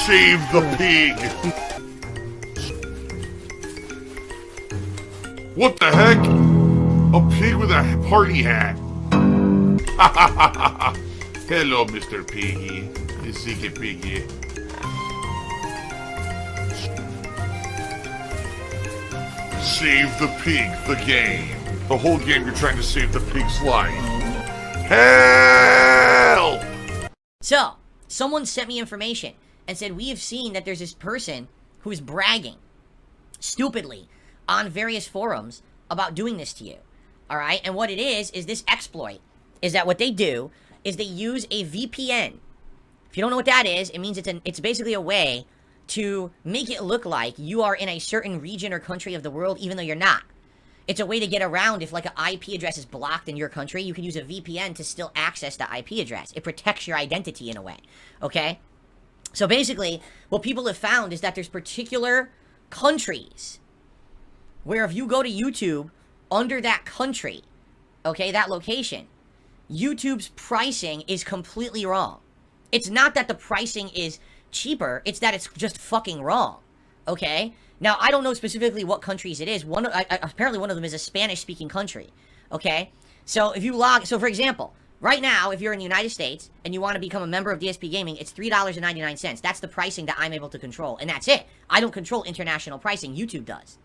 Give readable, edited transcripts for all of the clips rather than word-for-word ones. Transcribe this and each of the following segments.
Save the pig! What the heck? A pig with a party hat. Hello, Mr. Piggy. The secret piggy. Save the pig, the game. The whole game you're trying to save the pig's life. Help! So, someone sent me information and said, we have seen that there's this person who is bragging, stupidly, on various forums about doing this to you. Alright? And what it is this exploit. Is that what they do is they use a VPN. If you don't know what that is, it means it's basically a way to make it look like you are in a certain region or country of the world, even though you're not. It's a way to get around if like an IP address is blocked in your country, you can use a VPN to still access the IP address. It protects your identity in a way, okay? So basically, what people have found is that there's particular countries where if you go to YouTube under that country, okay, that location, YouTube's pricing is completely wrong. It's not that the pricing is cheaper, it's that it's just fucking wrong, okay? Now, I don't know specifically what countries it is. Apparently one of them is a Spanish-speaking country, okay? So if you so for example, right now, if you're in the United States and you want to become a member of DsP Gaming, it's $3.99. That's the pricing that I'm able to control, and that's it. I don't control international pricing, YouTube does.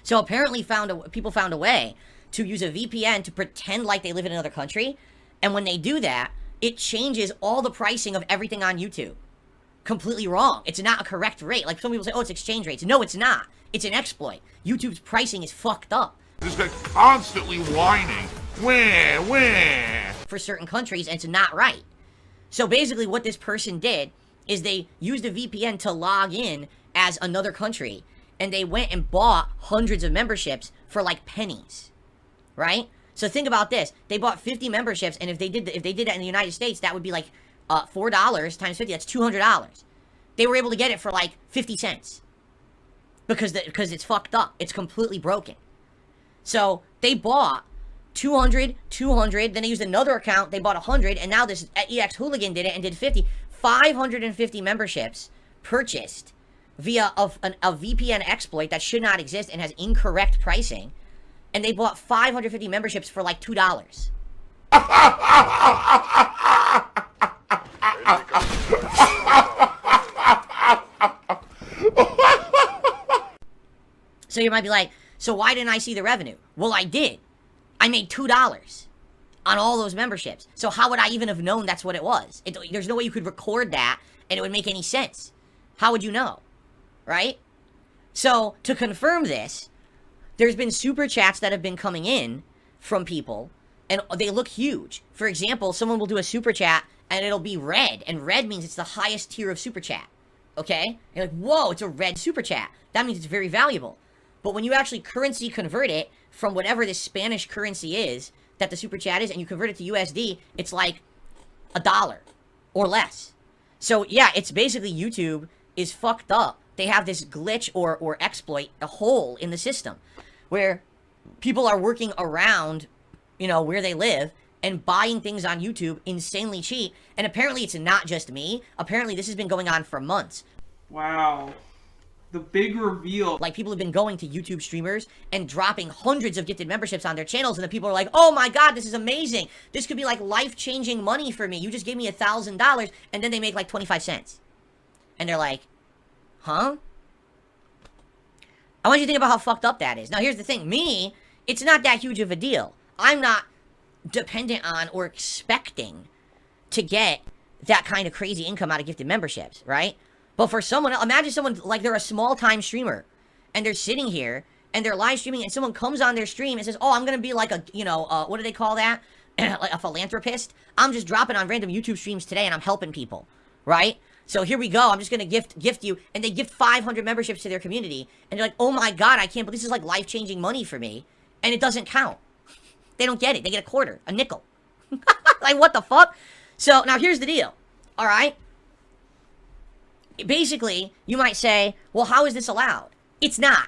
So apparently people found a way to use a VPN to pretend like they live in another country, and when they do that, it changes all the pricing of everything on YouTube. Completely wrong. It's not a correct rate. Like some people say, oh, it's exchange rates. No, it's not. It's an exploit. YouTube's pricing is fucked up. This guy constantly whining. Wah. For certain countries, and it's not right. So basically what this person did is they used a VPN to log in as another country, and they went and bought hundreds of memberships for like pennies. Right? So think about this. They bought 50 memberships, and if they did that in the United States, that would be like $4 times 50, that's $200. They were able to get it for like 50 cents. Because it's fucked up. It's completely broken. So they bought 200, then they used another account, they bought 100, and now this EX Hooligan did it and did 50. 550 memberships purchased via a VPN exploit that should not exist and has incorrect pricing. And they bought 550 memberships for like $2. So you might be like, so why didn't I see the revenue? Well, I did. I made $2 on all those memberships. So how would I even have known that's what it was? There's no way you could record that and it would make any sense. How would you know? Right? So to confirm this, there's been super chats that have been coming in from people, and they look huge. For example, someone will do a super chat, and it'll be red, and red means it's the highest tier of super chat, okay? You're like, whoa, it's a red super chat. That means it's very valuable. But when you actually currency convert it from whatever this Spanish currency is that the super chat is, and you convert it to USD, it's like $1 or less. So yeah, it's basically YouTube is fucked up. They have this glitch or exploit, a hole in the system, where people are working around, you know, where they live and buying things on YouTube insanely cheap. And apparently it's not just me. Apparently this has been going on for months. Wow. The big reveal. Like, people have been going to YouTube streamers and dropping hundreds of gifted memberships on their channels, and the people are like, oh my god, this is amazing. This could be like life-changing money for me. You just gave me $1,000, and then they make like 25 cents. And they're like, huh? I want you to think about how fucked up that is. Now, here's the thing. Me, it's not that huge of a deal. I'm not dependent on or expecting to get that kind of crazy income out of gifted memberships, right? But for someone else, imagine someone, like, they're a small-time streamer, and they're sitting here, and they're live streaming, and someone comes on their stream and says, oh, I'm gonna be like a, you know, what do they call that? Like a philanthropist. I'm just dropping on random YouTube streams today, and I'm helping people, right? So here we go, I'm just gonna gift you, and they gift 500 memberships to their community, and they're like, oh my god, I can't believe this is like life-changing money for me, and it doesn't count. They don't get it, they get a quarter, a nickel. Like, what the fuck? So, now here's the deal, alright? Basically, you might say, well, how is this allowed? It's not.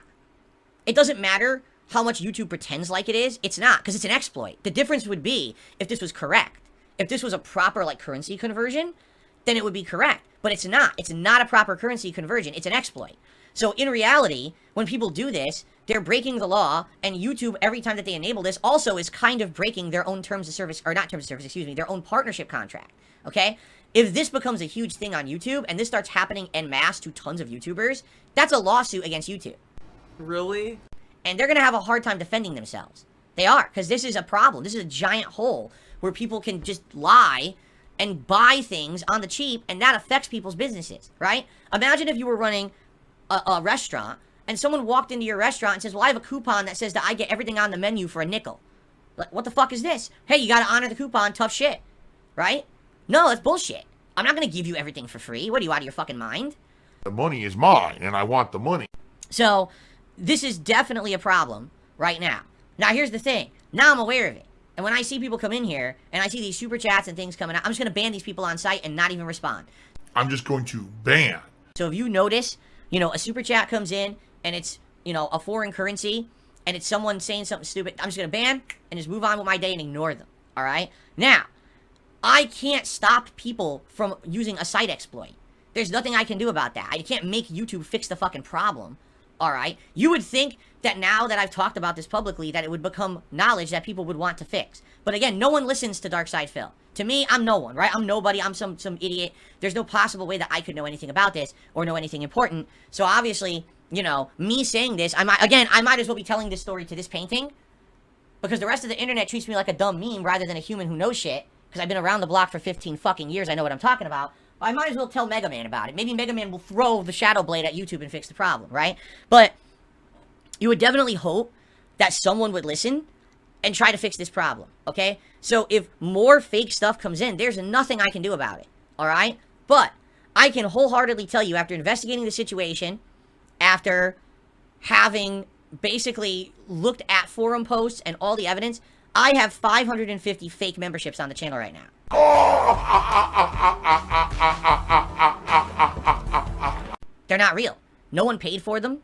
It doesn't matter how much YouTube pretends like it is, it's not, because it's an exploit. The difference would be if this was correct. If this was a proper, like, currency conversion, then it would be correct. But it's not. It's not a proper currency conversion. It's an exploit. So in reality, when people do this, they're breaking the law, and YouTube, every time that they enable this, also is kind of breaking their own terms of service, or not terms of service, excuse me, their own partnership contract, okay? If this becomes a huge thing on YouTube, and this starts happening en masse to tons of YouTubers, that's a lawsuit against YouTube. Really? And they're going to have a hard time defending themselves. They are, because this is a problem. This is a giant hole where people can just lie and buy things on the cheap, and that affects people's businesses, right? Imagine if you were running a restaurant, and someone walked into your restaurant and says, well, I have a coupon that says that I get everything on the menu for a nickel. Like, what the fuck is this? Hey, you gotta honor the coupon, tough shit. Right? No, that's bullshit. I'm not gonna give you everything for free. What are you, out of your fucking mind? The money is mine, and I want the money. So, this is definitely a problem right now. Now, here's the thing. Now I'm aware of it. And when I see people come in here, and I see these super chats and things coming out, I'm just gonna ban these people on site and not even respond. I'm just going to ban. So if you notice, you know, a super chat comes in, and it's, you know, a foreign currency, and it's someone saying something stupid, I'm just gonna ban, and just move on with my day and ignore them, alright? Now, I can't stop people from using a site exploit. There's nothing I can do about that. I can't make YouTube fix the fucking problem, alright? You would think that now that I've talked about this publicly, that it would become knowledge that people would want to fix. But again, no one listens to darksydephil. To me, I'm no one, right? I'm nobody. I'm some idiot. There's no possible way that I could know anything about this or know anything important. So obviously, you know, me saying this, I might as well be telling this story to this painting, because the rest of the internet treats me like a dumb meme rather than a human who knows shit, because I've been around the block for 15 fucking years. I know what I'm talking about. I might as well tell Mega Man about it. Maybe Mega Man will throw the Shadow Blade at YouTube and fix the problem, right? But you would definitely hope that someone would listen and try to fix this problem, okay? So if more fake stuff comes in, there's nothing I can do about it, alright? But I can wholeheartedly tell you, after investigating the situation, after having basically looked at forum posts and all the evidence, I have 550 fake memberships on the channel right now. They're not real. No one paid for them.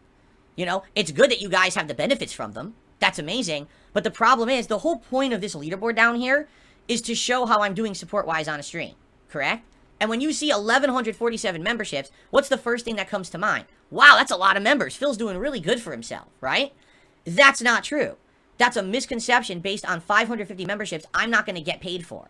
You know, it's good that you guys have the benefits from them. That's amazing. But the problem is, the whole point of this leaderboard down here is to show how I'm doing support-wise on a stream. Correct? And when you see 1,147 memberships, what's the first thing that comes to mind? Wow, that's a lot of members. Phil's doing really good for himself, right? That's not true. That's a misconception based on 550 memberships I'm not going to get paid for.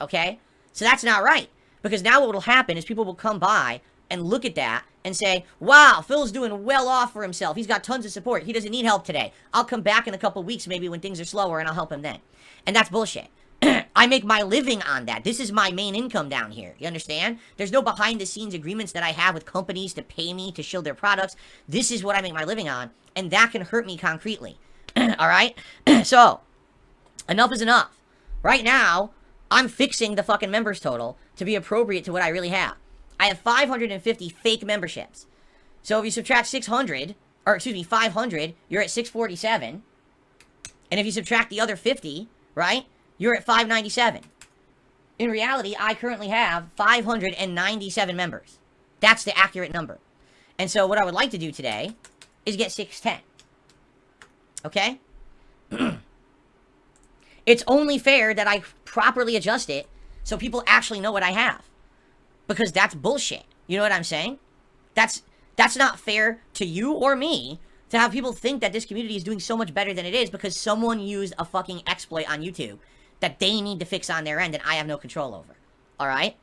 Okay? So that's not right. Because now what will happen is people will come by and look at that and say, wow, Phil's doing well off for himself. He's got tons of support. He doesn't need help today. I'll come back in a couple weeks maybe when things are slower and I'll help him then. And that's bullshit. I make my living on that. This is my main income down here. You understand? There's no behind-the-scenes agreements that I have with companies to pay me to shield their products. This is what I make my living on, and that can hurt me concretely. Alright? So, enough is enough. Right now, I'm fixing the fucking members total to be appropriate to what I really have. I have 550 fake memberships. So if you subtract 500, you're at 647. And if you subtract the other 50, right, you're at 597. In reality, I currently have 597 members. That's the accurate number. And so what I would like to do today is get 610. Okay? It's only fair that I properly adjust it so people actually know what I have. Because that's bullshit. You know what I'm saying? That's not fair to you or me to have people think that this community is doing so much better than it is because someone used a fucking exploit on YouTube that they need to fix on their end and I have no control over. Alright?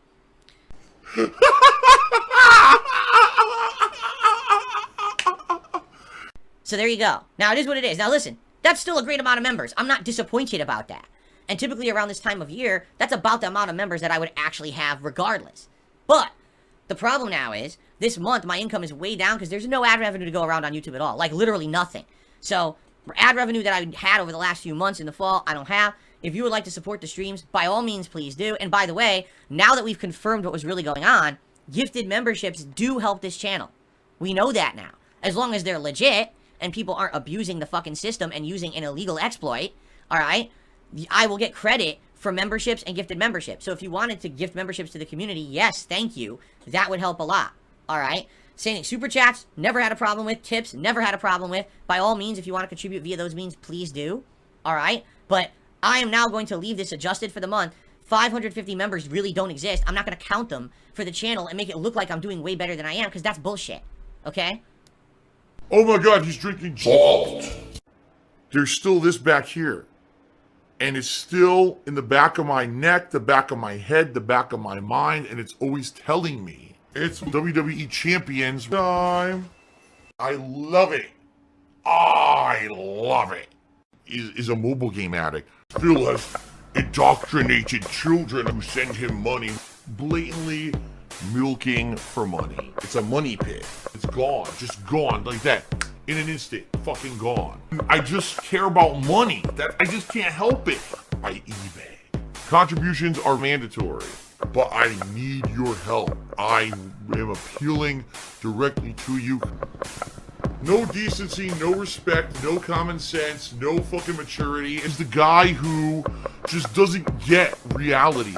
So there you go. Now, it is what it is. Now, listen. That's still a great amount of members. I'm not disappointed about that. And typically around this time of year, that's about the amount of members that I would actually have regardless. But the problem now is, this month my income is way down because there's no ad revenue to go around on YouTube at all. Like, literally nothing. So, ad revenue that I had over the last few months in the fall, I don't have. If you would like to support the streams, by all means, please do. And by the way, now that we've confirmed what was really going on, gifted memberships do help this channel. We know that now. As long as they're legit, and people aren't abusing the fucking system and using an illegal exploit, alright, I will get credit for memberships and gifted memberships. So if you wanted to gift memberships to the community, yes, thank you. That would help a lot, alright? Sending super chats, never had a problem with. Tips, never had a problem with. By all means, if you want to contribute via those means, please do, alright? But I am now going to leave this adjusted for the month. 550 members really don't exist. I'm not going to count them for the channel and make it look like I'm doing way better than I am, because that's bullshit. Okay? Oh my god, he's drinking salt. There's still this back here. And it's still in the back of my neck, the back of my head, the back of my mind, and it's always telling me it's WWE Champions time. I love it. I love it. Is a mobile game addict. Phil has indoctrinated children who send him money, blatantly milking for money. It's a money pit. It's gone, just gone like that. In an instant, fucking gone. I just care about money. That I just can't help it. By eBay. Contributions are mandatory, but I need your help. I am appealing directly to you. No decency, no respect, no common sense, no fucking maturity. Is the guy who just doesn't get reality.